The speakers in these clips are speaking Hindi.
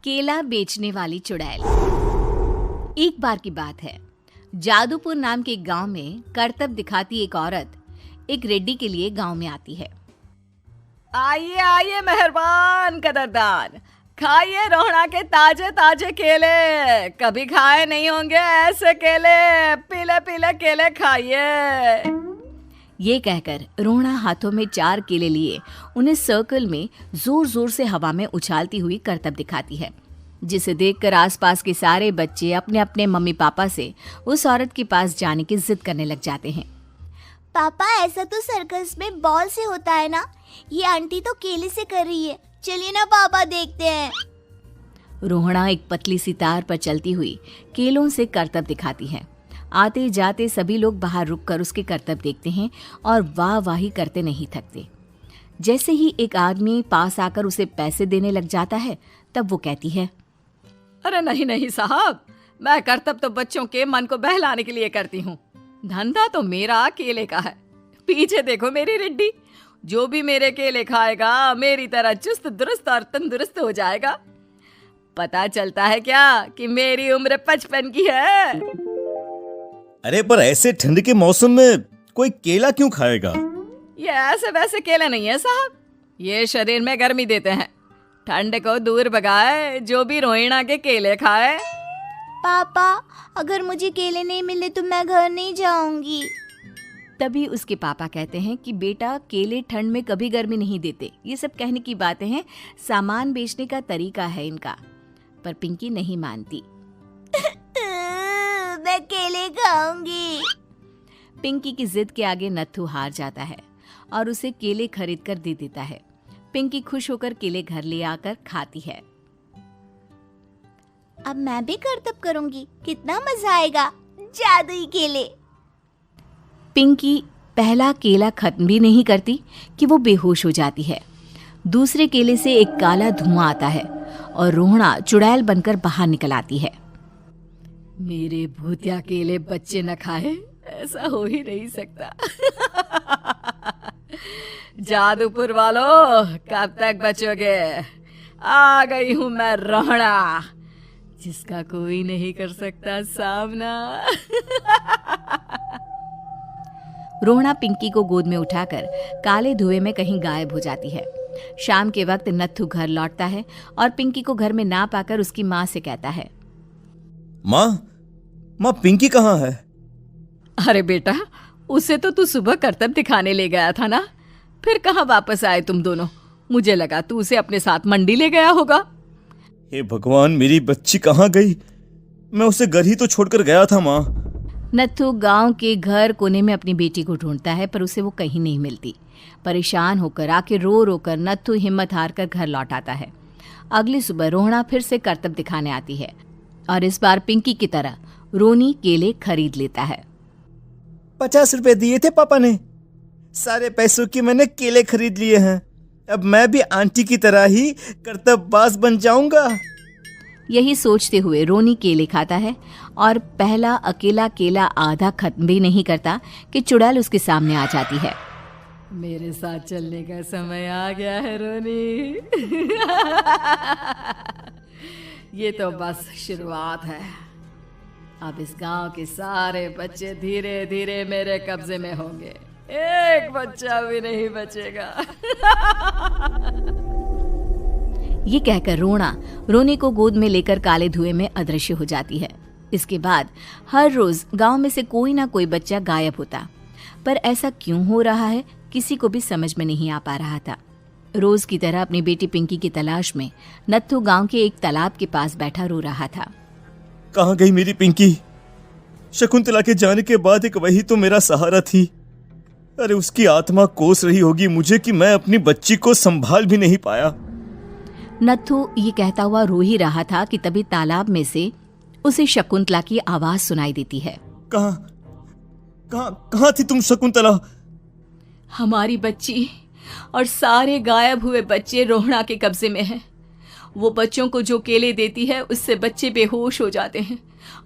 केला बेचने वाली चुड़ैल। एक बार की बात है, जादूपुर नाम के एक गांव में करतब दिखाती एक औरत एक रेड्डी के लिए गांव में आती है। आइए आइए मेहरबान कदरदान, खाइए रोहड़ा के ताजे ताजे केले। कभी खाए नहीं होंगे ऐसे केले, पीले पीले केले खाइए। ये कहकर रोहड़ा हाथों में 4 केले लिए उन्हें सर्कल में जोर जोर से हवा में उछालती हुई करतब दिखाती है, जिसे देखकर आसपास के सारे बच्चे अपने अपने मम्मी पापा से उस औरत के पास जाने की जिद करने लग जाते हैं। पापा, ऐसा तो सर्कस में बॉल से होता है ना, ये आंटी तो केले से कर रही है। चलिए ना पापा, देखते हैं। रोहड़ा एक पतली सी तार पर चलती हुई केलों से करतब दिखाती है। आते जाते सभी लोग बाहर रुककर उसके करतब देखते हैं और वाह वाही करते नहीं थकते। जैसे ही एक आदमी पास आकर उसे पैसे देने लग जाता है, तब वो कहती है, अरे नहीं नहीं साहब, मैं करतब तो बच्चों के मन को बहलाने के लिए करती हूँ। धंधा तो मेरा केले का है। पीछे देखो मेरी रिड्डी, जो भी मेरे केले खाएगा मेरी तरह चुस्त दुरुस्त और तंदुरुस्त हो जाएगा। पता चलता है क्या कि मेरी उम्र 55 की है। अरे पर ऐसे ठंड के मौसम में कोई केला क्यों खाएगा? ये ऐसे वैसे केले नहीं है साहब, ये शरीर में गर्मी देते हैं। ठंड को दूर भगाए जो भी रोहिणा के केले खाए। पापा, अगर मुझे केले नहीं मिले तो मैं घर नहीं जाऊंगी। तभी उसके पापा कहते हैं कि बेटा, केले ठंड में कभी गर्मी नहीं देते। ये सब कहने की बातें हैं, सामान बेचने का तरीका है इनका। पर पिंकी नहीं मानती। मैं केले खाऊंगी। पिंकी की जिद के आगे नत्थू हार जाता है और उसे केले खरीद कर दे देता है। पिंकी खुश होकर केले घर ले आकर खाती है। अब मैं भी करतब करूंगी, कितना मजा आएगा। जादुई केले। पिंकी पहला केला खत्म भी नहीं करती कि वो बेहोश हो जाती है। दूसरे केले से एक काला धुआं आता है और रोहड़ा चुड़ैल बनकर बाहर निकल आती है। मेरे भूतिया केले बच्चे न खाए, ऐसा हो ही नहीं सकता। जादूपुर वालों, कब तक बचोगे? आ गई हूं मैं रोहड़ा, जिसका कोई नहीं कर सकता सामना। रोहड़ा पिंकी को गोद में उठाकर काले धुएं में कहीं गायब हो जाती है। शाम के वक्त नत्थू घर लौटता है और पिंकी को घर में ना पाकर उसकी माँ से कहता है, माँ पिंकी कहाँ है? अरे बेटा, उसे तो तू सुबह करतब दिखाने ले गया था ना, फिर कहाँ वापस आए तुम दोनों? मुझे लगा तू उसे अपने साथ मंडी ले गया होगा। हे भगवान, मेरी बच्ची कहाँ गई? मैं उसे घर ही तो छोड़कर गया था माँ। नत्थू गांव के घर कोने में अपनी बेटी को ढूंढता है, पर उसे वो कहीं नहीं मिलती। परेशान होकर आखिर रो रो कर नत्थू हिम्मत हार कर घर लौट आता है। अगली सुबह रोहड़ा फिर से करतब दिखाने आती है और इस बार पिंकी की तरह रोनी केले खरीद लेता है। 50 रुपए दिए थे पापा ने, सारे पैसों की मैंने केले खरीद लिए हैं। अब मैं भी आंटी की तरह ही करतबबाज बन जाऊंगा। यही सोचते हुए रोनी केले खाता है और पहला अकेला केला आधा खत्म भी नहीं करता कि चुड़ैल उसके सामने आ जाती है। मेरे साथ चलने का समय आ गया है रोनी। ये तो बस शुरुआत है। अब इस गांव के सारे बच्चे धीरे धीरे मेरे कब्जे में होंगे, एक बच्चा भी नहीं बचेगा। ये कहकर रोनी को गोद में लेकर काले धुएं में अदृश्य हो जाती है। इसके बाद हर रोज गांव में से कोई ना कोई बच्चा गायब होता, पर ऐसा क्यों हो रहा है किसी को भी समझ में नहीं आ पा रहा था। रोज की तरह अपनी बेटी पिंकी की तलाश में नत्थू गांव के एक तालाब के पास बैठा रो रहा था। कहाँ गई मेरी पिंकी? शकुंतला के जाने के बाद एक वही तो मेरा सहारा थी। अरे उसकी आत्मा कोस रही होगी मुझे कि मैं अपनी बच्ची को संभाल भी नहीं पाया। नत्थू ये कहता हुआ रो ही रहा था कि तभी तालाब में से उसे शकुंतला की आवाज सुनाई देती है। कहाँ थी तुम शकुंतला? हमारी बच्ची और सारे गायब हुए बच्चे रोहड़ा के कब्जे में हैं। वो बच्चों को जो केले देती है उससे बच्चे बेहोश हो जाते हैं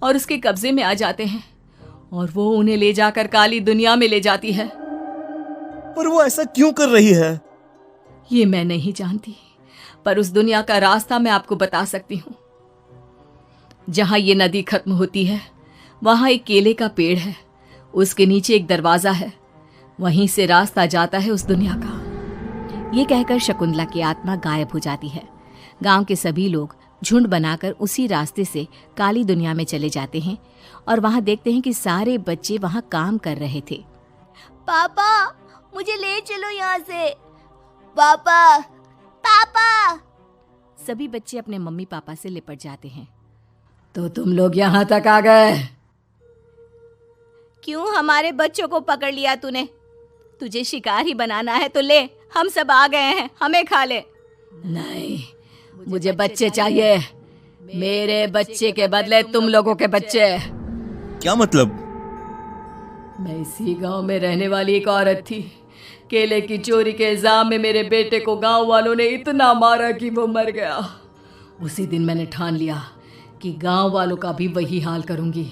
और उसके कब्जे में आ जाते हैं और वो उन्हें ले जाकर काली दुनिया में ले जाती है। पर वो ऐसा क्यों कर रही है? ये मैं नहीं जानती, पर उस दुनिया का रास्ता मैं आपको बता सकती हूँ। जहां ये नदी खत्म होती है वहां एक केले का पेड़ है, उसके नीचे एक दरवाजा है, वहीं से रास्ता जाता है उस दुनिया का। ये कहकर शकुंतला की आत्मा गायब हो जाती है। गांव के सभी लोग झुंड बनाकर उसी रास्ते से काली दुनिया में चले जाते हैं और वहां देखते हैं कि सारे बच्चे वहां काम कर रहे थे। पापा मुझे ले चलो यहाँ से। पापा पापा। सभी बच्चे अपने मम्मी पापा से लिपट जाते हैं। तो तुम लोग यहाँ तक आ गए? क्यों हमारे बच्चों को पकड़ लिया तूने? तुझे शिकार ही बनाना है तो ले, हम सब आ गए हैं, हमें खा ले। नहीं, मुझे बच्चे चाहिए, मेरे बच्चे के बदले तुम लोगों के बच्चे। क्या मतलब? मैं इसी गांव में रहने वाली एक औरत थी। केले की चोरी के इल्जाम में मेरे बेटे को गांव वालों ने इतना मारा कि वो मर गया। उसी दिन मैंने ठान लिया कि गांव वालों का भी वही हाल करूंगी।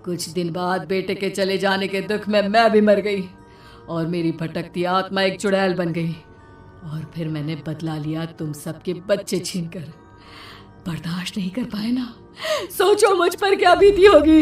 कुछ दिन बाद बेटे के चले जाने के दुख में मैं भी मर गई और मेरी भटकती आत्मा एक चुड़ैल बन गई। और फिर मैंने बदला लिया तुम सबके बच्चे छीनकर। बर्दाश्त नहीं कर पाए ना? सोचो मुझ पर क्या बीती होगी।